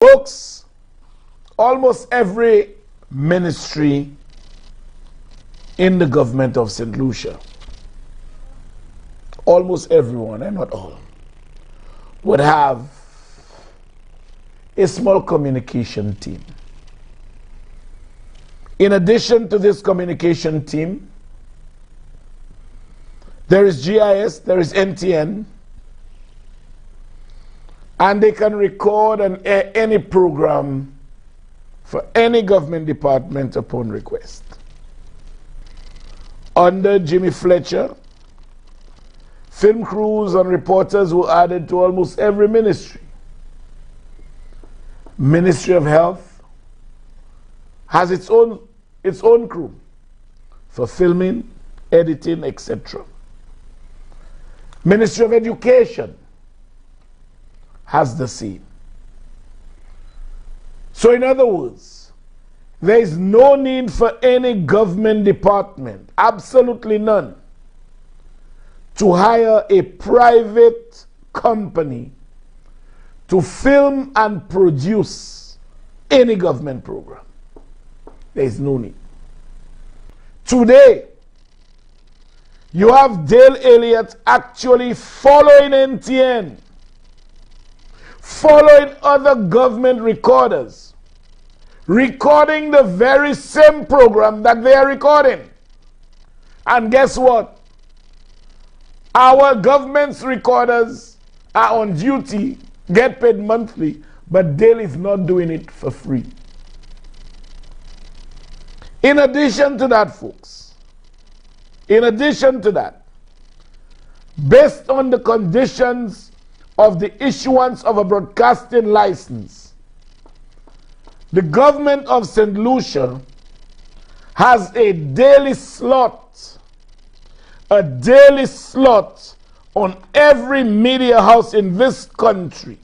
Folks, almost every ministry in the government of St. Lucia, almost everyone, and not all, would have a small communication team. In addition to this communication team, there is GIS, there is NTN, and they can record and air any program for any government department upon request. Under Jimmy Fletcher, film crews and reporters were added to almost every ministry. Ministry of Health has its own crew for filming, editing, etc. Ministry of Education has the same. So in other words, there is no need for any government department, absolutely none, to hire a private company to film and produce any government program. There is no need. Today, you have Dale Elliott actually following NTN, following other government recorders, recording the very same program that they are recording. And guess what? Our government's recorders are on duty, get paid monthly, but Dale is not doing it for free. In addition to that, folks, in addition to that, based on the conditions of the issuance of a broadcasting license, the government of St. Lucia has a daily slot on every media house in this country.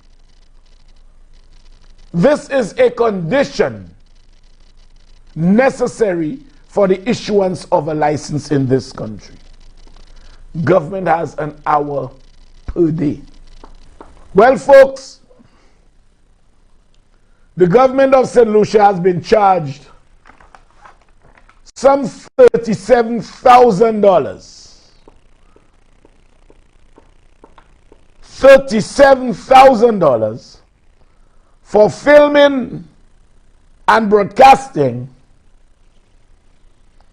This is a condition necessary for the issuance of a license in this country. Government has an hour per day. Well, folks, the government of St. Lucia has been charged some $37,000. $37,000 for filming and broadcasting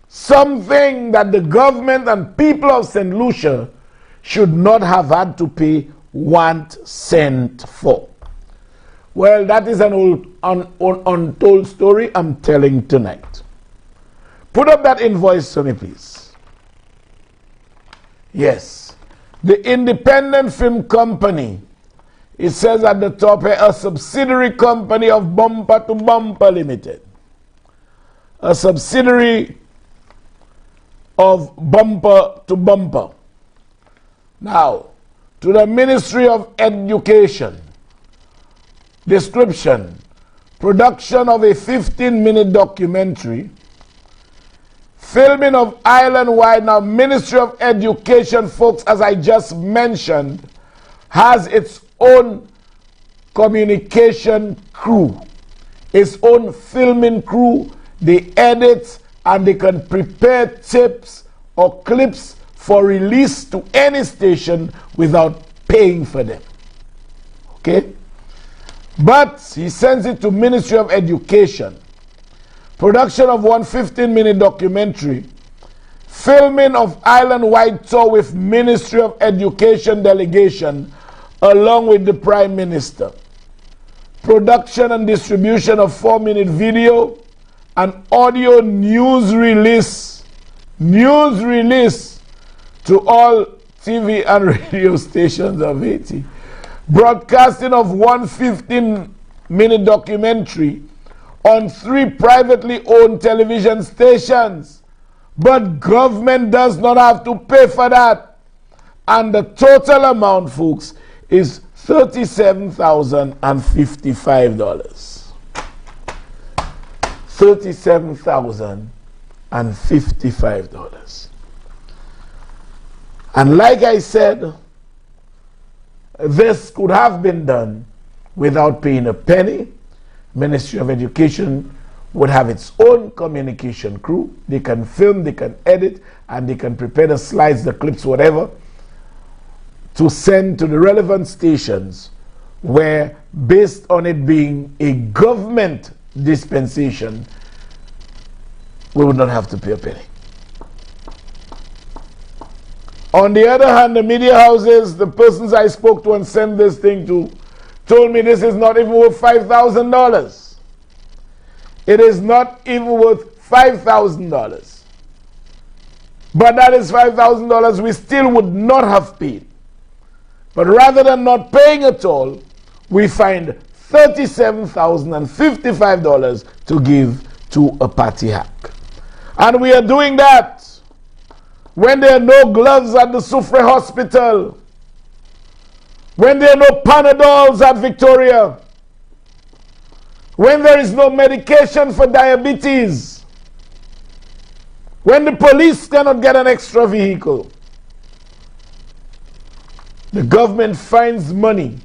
something that the government and people of St. Lucia should not have had to pay 1 cent for. Well, that is an old untold story I'm telling tonight. Put up that invoice for me, please. Yes. The Independent Film Company, it says at the top here, a subsidiary company of Bumper to Bumper Limited. A subsidiary of Bumper to Bumper. Now, to the Ministry of Education, description, production of a 15-minute documentary, filming of island-wide. Now, Ministry of Education, folks, as I just mentioned, has its own communication crew, its own filming crew. They edit and they can prepare tapes or clips for release to any station without paying for them. Okay? But he sends it to Ministry of Education. Production of one 15-minute documentary. Filming of island-wide tour with Ministry of Education delegation along with the Prime Minister. Production and distribution of 4-minute video and audio news release to all TV and radio stations of Haiti. Broadcasting of one 15-minute documentary on 3 privately owned television stations. But government does not have to pay for that. And the total amount, folks, is $37,055. $37,055. And like I said, this could have been done without paying a penny. Ministry of Education would have its own communication crew. They can film, they can edit, and they can prepare the slides, the clips, whatever, to send to the relevant stations where, based on it being a government dispensation, we would not have to pay a penny. On the other hand, the media houses, the persons I spoke to and sent this thing to, told me this is not even worth $5,000. It is not even worth $5,000. But that is $5,000 we still would not have paid. But rather than not paying at all, we find $37,055 to give to a party hack. And we are doing that when there are no gloves at the Soufriere Hospital, when there are no Panadols at Victoria, when there is no medication for diabetes, when the police cannot get an extra vehicle. The government finds money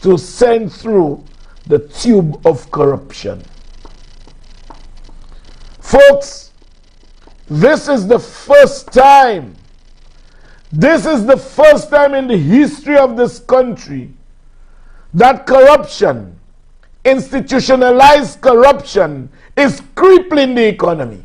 to send through the tube of corruption. Folks, this is the first time in the history of this country that corruption, institutionalized corruption, is crippling the economy.